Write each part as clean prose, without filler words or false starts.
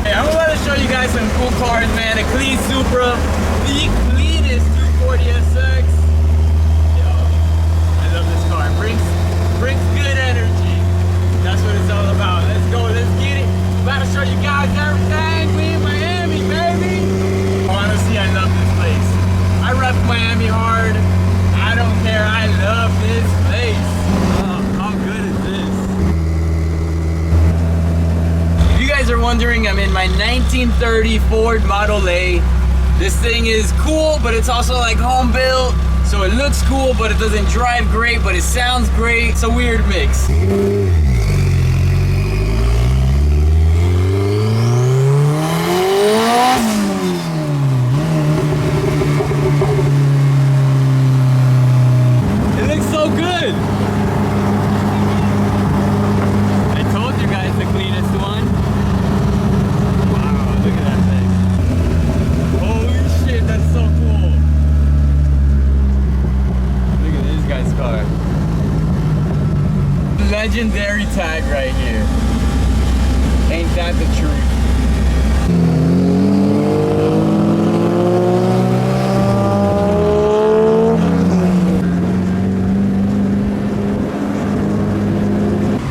Hey, I'm about to show you guys some cool cars, man. A clean Supra, the cleanest 240SX. Yo, I love this car. It brings good energy. That's what it's all about. Let's go, let's get it. About to show you guys everything. We in Miami, baby. Honestly, I love this place. I rep Miami hard. I don't care. I love this place. Oh, how good is this? If you guys are wondering, I'm in my 1930 Ford Model A. This thing is cool, but it's also like home built. So it looks cool, but it doesn't drive great, but it sounds great. It's a weird mix. Legendary tag right here. Ain't that the truth?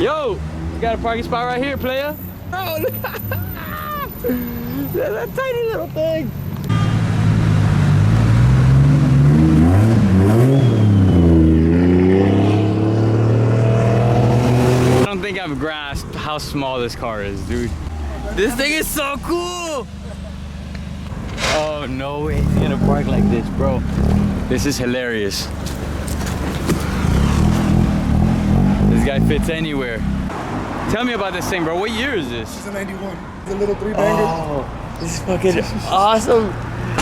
Yo, you got a parking spot right here, player? Oh, look at that tiny little thing. I don't think I've grasped how small this car is, dude. This thing is so cool! Oh, no way he's gonna park like this, bro. This is hilarious. This guy fits anywhere. Tell me about this thing, bro. What year is this? It's a 91. It's a little 3-banger. Oh, this is fucking awesome.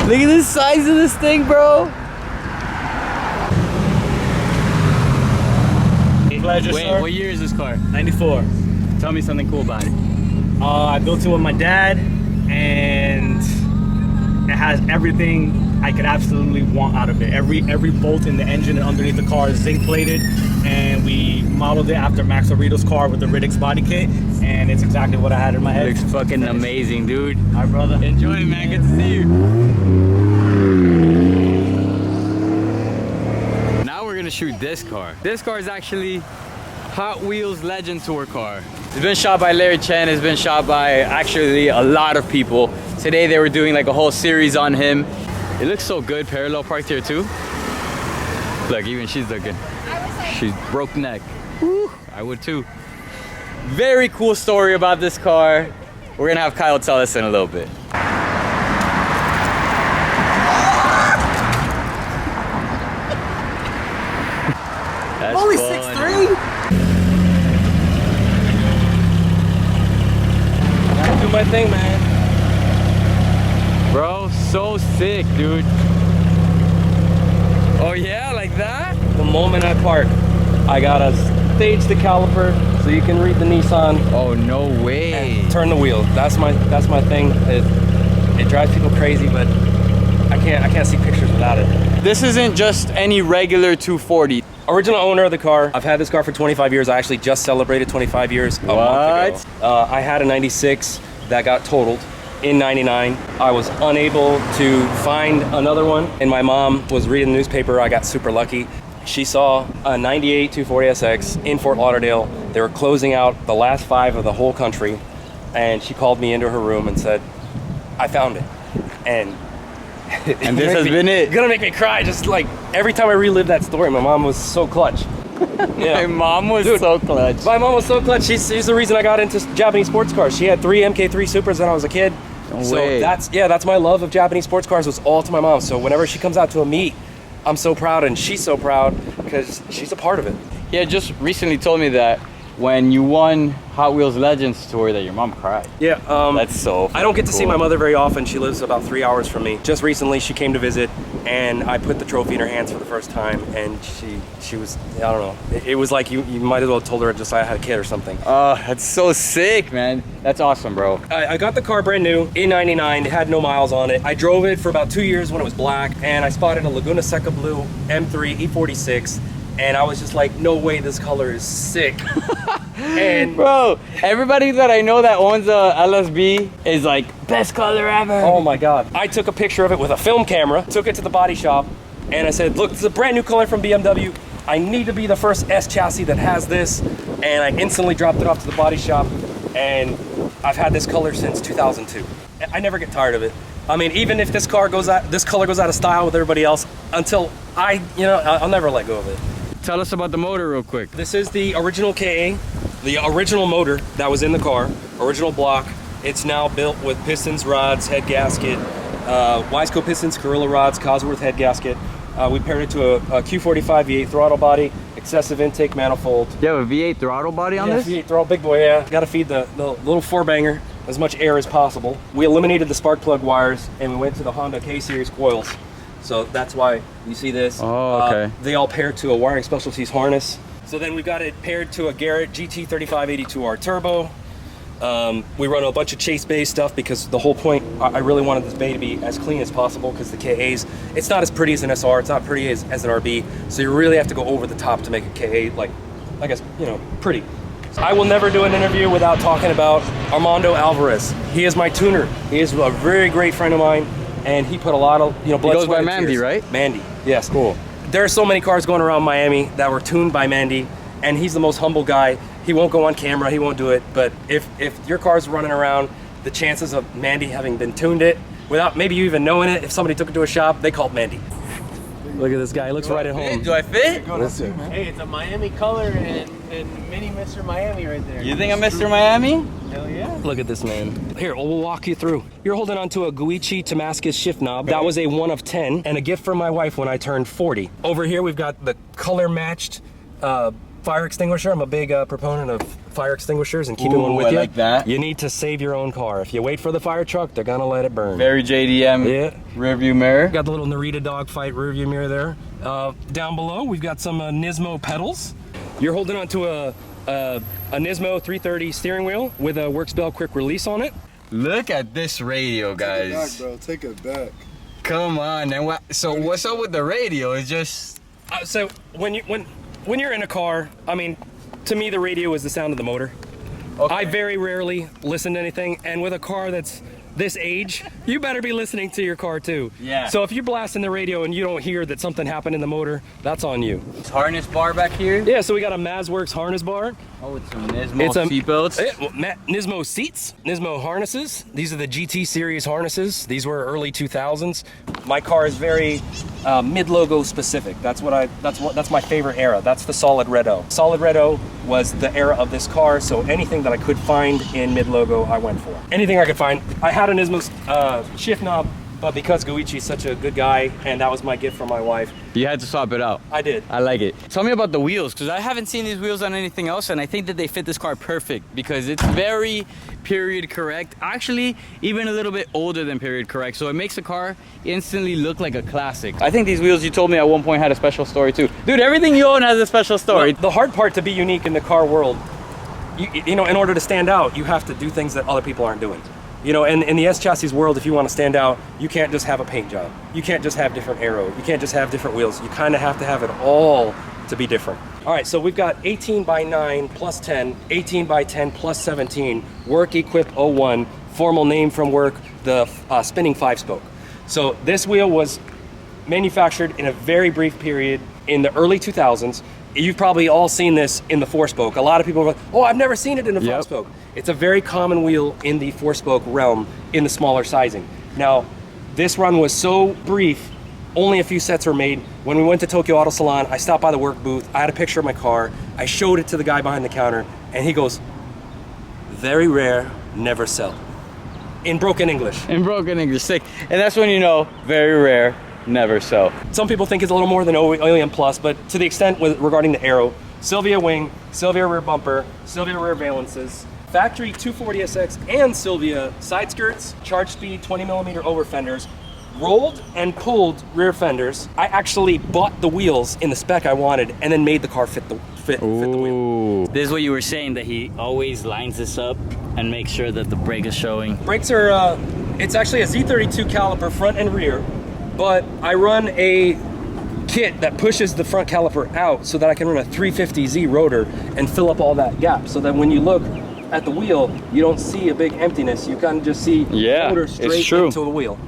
Look at the size of this thing, bro. Pleasure, Wait, sir. what year is this car? 94. Tell me something cool about it. I built it with my dad, and it has everything I could absolutely want out of it. Every bolt in the engine and underneath the car is zinc plated, and we modeled it after Max Orito's car with the Riddick's body kit, and it's exactly what I had in my head. Looks fucking amazing, dude. All right, brother. Enjoy it, man. Good to see you. Now we're gonna shoot this car. This car is actually Hot Wheels Legend Tour car. It's been shot by Larry Chen. It's been shot by actually a lot of people. Today they were doing like a whole series on him. It looks so good. Parallel parked here too. Look, even she's looking. She's broke neck. Woo, I would too. Very cool story about this car. We're gonna have Kyle tell us in a little bit. That's Only fun. 6'3". Gotta do my thing, man. Bro, so sick, dude. Oh yeah, like that? The moment I park, I gotta stage the caliper so you can read the Nissan. Oh no way. And turn the wheel. That's my thing. It drives people crazy, but I can't see pictures without it. This isn't just any regular 240. Original owner of the car. I've had this car for 25 years. I actually just celebrated 25 years a month ago. I had a 96 that got totaled in 99. I was unable to find another one, and my mom was reading the newspaper. I got super lucky. She saw a 98 240SX in Fort Lauderdale. They were closing out the last 5 of the whole country, and she called me into her room and said, I found it. And this has been it. It's gonna make me cry. Just like every time I relive that story, my mom was so clutch. Yeah. My mom was so clutch. My mom was so clutch. She's the reason I got into Japanese sports cars. She had 3 MK3 Supras when I was a kid. No so way. that's my love of Japanese sports cars was all to my mom. So whenever she comes out to a meet, I'm so proud, and she's so proud because she's a part of it. Yeah, just recently told me that when you won Hot Wheels Legends Tour that your mom cried. Yeah, that's so I don't get to see cool. my mother very often. She lives about 3 hours from me. Just recently she came to visit, and I put the trophy in her hands for the first time, and she was, I don't know, it was like you might as well have told her just I had a kid or something. That's so sick, man. That's awesome, bro. I got the car brand new in 99. It had no miles on it. I drove it for about 2 years when it was black, and I spotted a Laguna Seca Blue M3 E46, and I was just like, no way, this color is sick. And bro, everybody that I know that owns a LSB is like, best color ever. oh my God. I took a picture of it with a film camera, took it to the body shop, and I said, look, this is a brand new color from BMW. I need to be the first S chassis that has this. And I instantly dropped it off to the body shop, and I've had this color since 2002. I never get tired of it. I mean, even if this color goes out of style with everybody else, until I'll never let go of it. Tell us about the motor real quick. This is the original KA, the original motor that was in the car, original block. It's now built with pistons, rods, head gasket, Wiseco pistons, Carilla rods, Cosworth head gasket. We paired it to a Q45 V8 throttle body, excessive intake manifold. You have a V8 throttle body on this? V8 throttle, big boy, yeah. Got to feed the little four banger as much air as possible. We eliminated the spark plug wires and we went to the Honda K-Series coils. So that's why you see this. Oh, okay. They all pair to a Wiring Specialties harness. So then we've got it paired to a Garrett GT3582R turbo. We run a bunch of chase bay stuff because the whole point, I really wanted this bay to be as clean as possible because the KAs, it's not as pretty as an SR, it's not pretty as an RB, so you really have to go over the top to make a KA, like, I guess, pretty. So I will never do an interview without talking about Armando Alvarez. He is my tuner. He is a very great friend of mine, and he put a lot of, blood, he goes sweat, by and Mandy, tears. right? Mandy, yes. Cool. There are so many cars going around Miami that were tuned by Mandy, and he's the most humble guy. He won't go on camera, he won't do it, but if your car's running around, the chances of Mandy having been tuned it, without maybe you even knowing it, if somebody took it to a shop, they called Mandy. Look at this guy, he looks right at home. Do I fit? Hey, it's a Miami color and mini Mr. Miami right there. You think I'm Mr. Miami? Hell yeah. Look at this, man. Here, we'll walk you through. You're holding onto a Guichi Damascus shift knob. That was a 1 of 10 and a gift from my wife when I turned 40. Over here, we've got the color matched fire extinguisher. I'm a big proponent of fire extinguishers and keeping one with I you. like that. You need to save your own car. If you wait for the fire truck, they're gonna let it burn. Very JDM rear view mirror. Got the little Narita dogfight rear view mirror there. Down below, we've got some Nismo pedals. You're holding onto a Nismo 330 steering wheel with a Works Bell quick release on it. Look at this radio, guys. Take it back, bro. Take it back. Come on. And what's up with the radio? It's just... So when you're in a car, I mean, to me the radio is the sound of the motor. Okay. I very rarely listen to anything, and with a car that's this age, you better be listening to your car too. Yeah. So if you're blasting the radio and you don't hear that something happened in the motor, that's on you. Harness bar back here. Yeah, so we got a Mazworks harness bar. Oh, it's some Nismo seatbelts. Nismo seats, Nismo harnesses. These are the GT series harnesses. These were early 2000s. My car is very mid-logo specific. That's my favorite era. That's the solid red O. Solid red O was the era of this car, so anything that I could find in mid-logo, I went for. Anything I could find. I had a Nismo shift knob, but because Guichi's such a good guy, and that was my gift from my wife, You had to swap it out. I did. I like it. Tell me about the wheels, because I haven't seen these wheels on anything else, and I think that they fit this car perfect because it's very period correct. Actually, even a little bit older than period correct, so it makes the car instantly look like a classic. I think these wheels, you told me at one point, had a special story too. Dude, everything you own has a special story. Well, the hard part to be unique in the car world, you know, in order to stand out, you have to do things that other people aren't doing. You know, and in the S chassis world, if you want to stand out, you can't just have a paint job. You can't just have different aero. You can't just have different wheels. You kind of have to have it all to be different. All right, so we've got 18 by 9 plus 10, 18 by 10 plus 17, Work Equip 01, formal name from Work, the spinning 5-spoke. So this wheel was manufactured in a very brief period in the early 2000s. You've probably all seen this in the 4-spoke. A lot of people are like, oh, I've never seen it in a 5-spoke. It's a very common wheel in the 4-spoke realm in the smaller sizing. Now, this run was so brief, only a few sets were made. When we went to Tokyo Auto Salon, I stopped by the work booth, I had a picture of my car, I showed it to the guy behind the counter, and he goes, very rare, never sell. In broken English. In broken English, sick. And that's when you know, very rare, never sell. Some people think it's a little more than OEM Plus, but to the extent regarding the aero, Silvia wing, Silvia rear bumper, Silvia rear valances, factory 240SX and Silvia side skirts, charge speed 20mm over fenders, rolled and pulled rear fenders. I actually bought the wheels in the spec I wanted and then made the car fit the wheel. This is what you were saying, that he always lines this up and makes sure that the brake is showing. Brakes are, it's actually a Z32 caliper front and rear, but I run a kit that pushes the front caliper out so that I can run a 350Z rotor and fill up all that gap, so that when you look at the wheel, you don't see a big emptiness. You kind of just see rotor straight into the wheel.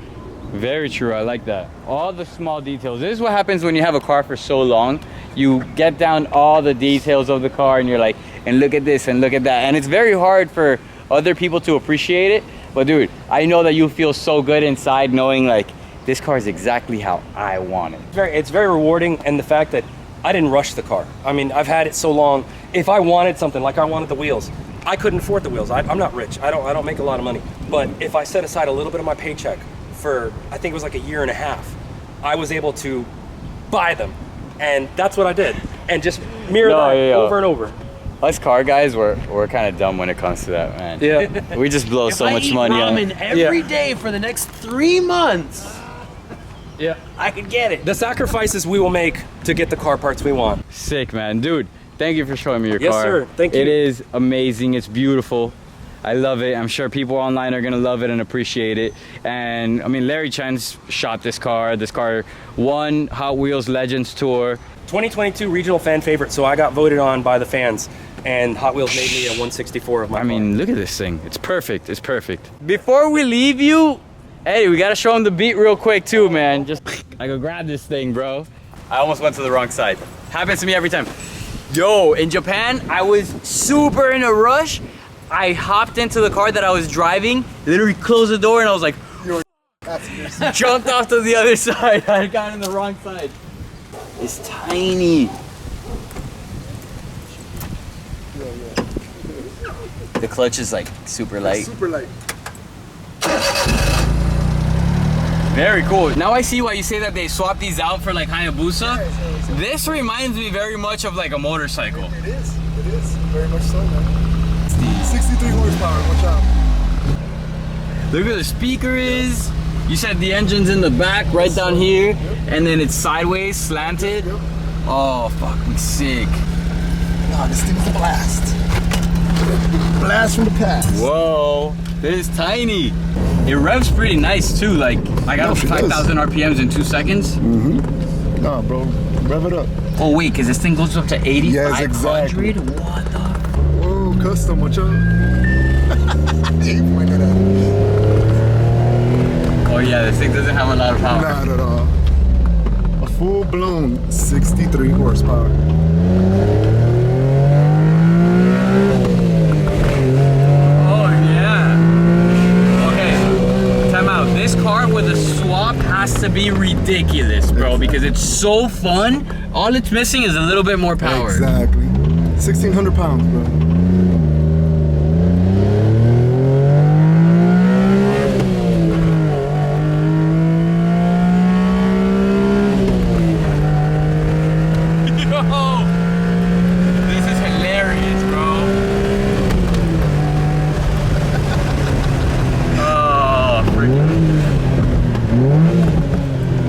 Very true. I like that. All the small details. This is what happens when you have a car for so long. You get down all the details of the car and you're like, and look at this and look at that. And it's very hard for other people to appreciate it. But dude, I know that you feel so good inside knowing like, this car is exactly how I want it. It's very rewarding, and the fact that I didn't rush the car. I mean, I've had it so long. If I wanted something, like I wanted the wheels, I couldn't afford the wheels. I'm not rich. I don't make a lot of money. But if I set aside a little bit of my paycheck for, I think it was like a year and a half, I was able to buy them. And that's what I did. And just mirror that over and over. Us car guys, we're kind of dumb when it comes to that, man. Yeah. We just blow so much money on it. Every day for the next 3 months. Yeah. I could get it. The sacrifices we will make to get the car parts we want. Sick, man. Dude, thank you for showing me your car. Yes, sir. Thank you. It is amazing. It's beautiful. I love it. I'm sure people online are gonna love it and appreciate it. And I mean, Larry Chen's shot this car. This car won Hot Wheels Legends Tour. 2022 regional fan favorite, so I got voted on by the fans, and Hot Wheels made me a 164 of my car. I mean, look at this thing. It's perfect. It's perfect. Before we leave you, hey, we gotta show him the beat real quick too, man. Just, I go grab this thing, bro. I almost went to the wrong side. Happens to me every time. Yo, in Japan, I was super in a rush. I hopped into the car that I was driving, literally closed the door, and I was like, jumped off to the other side. I got in the wrong side. It's tiny. The clutch is like super light. Super light. Very cool. Now I see why you say that they swap these out for like Hayabusa. This reminds me very much of like a motorcycle. It is very much so, man. 63 horsepower, watch out. Look where the speaker is. You said the engine's in the back, right down here, and then it's sideways, slanted. Oh, fucking sick. Nah, this thing's a blast. Blast from the past. Whoa, this is tiny. It revs pretty nice too. Like I got up to 5,000 RPMs in 2 seconds. Mm-hmm. Nah, bro, rev it up. Oh wait, because this thing goes up to 8,500. Yes, exactly. What the? Whoa, custom, watch out. He pointed at it. Oh yeah, this thing doesn't have a lot of power. Not at all. A full-blown 63 horsepower. Oh yeah. Okay, time out. This car with a swap has to be ridiculous, bro, because it's so fun. All it's missing is a little bit more power. Exactly. 1,600 pounds, bro.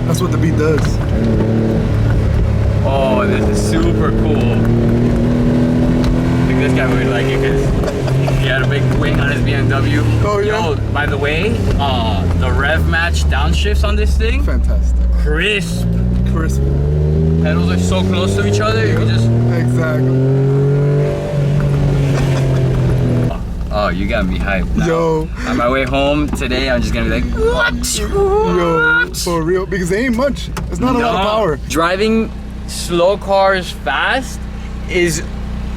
That's what the beat does. Oh, this is super cool. I think this guy would like it because he had a big wing on his BMW. Oh yeah. Yo, by the way, the rev match downshifts on this thing, Fantastic. crisp. Crisp. Pedals are so close to each other, you can just... Exactly. Oh, you got me hyped now. Yo. On my way home today, I'm just gonna be like, what? Yo, for real, because they ain't much. It's not a lot of power. Driving slow cars fast is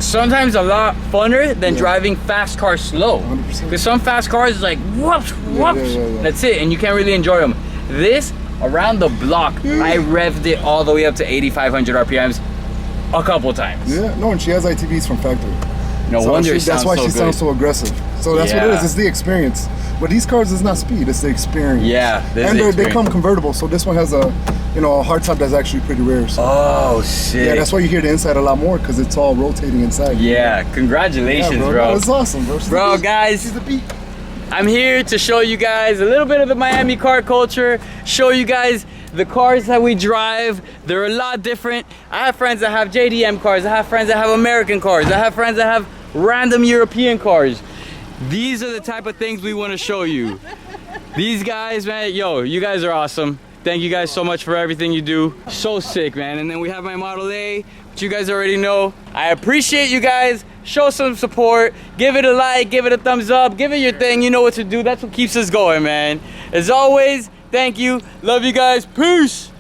sometimes a lot funner than driving fast cars slow. 100%. Because some fast cars is like, whoops, whoops. Yeah. That's it, and you can't really enjoy them. This, around the block, I revved it all the way up to 8,500 RPMs a couple times. Yeah, no, and she has ITVs from factory. No So wonder that's why she sounds so aggressive. So that's what it is. It's the experience. But these cars is not speed. It's the experience. Yeah, and they come convertible. So this one has a, a hardtop that's actually pretty rare. So. Oh, sick. Yeah, that's why you hear the inside a lot more because it's all rotating inside. Yeah, congratulations, yeah, bro. That's awesome, bro. Bro, guys. She's the beat. I'm here to show you guys a little bit of the Miami car culture, show you guys the cars that we drive. They're a lot different. I have friends that have JDM cars. I have friends that have American cars. I have friends that have random European cars. These are the type of things we want to show you. These guys, man, yo, you guys are awesome. Thank you guys so much for everything you do. So sick, man. And then we have my Model A, which you guys already know. I appreciate you guys. Show some support. Give it a like, give it a thumbs up, give it your thing. You know what to do. That's what keeps us going, man. As always, thank you. Love you guys. Peace.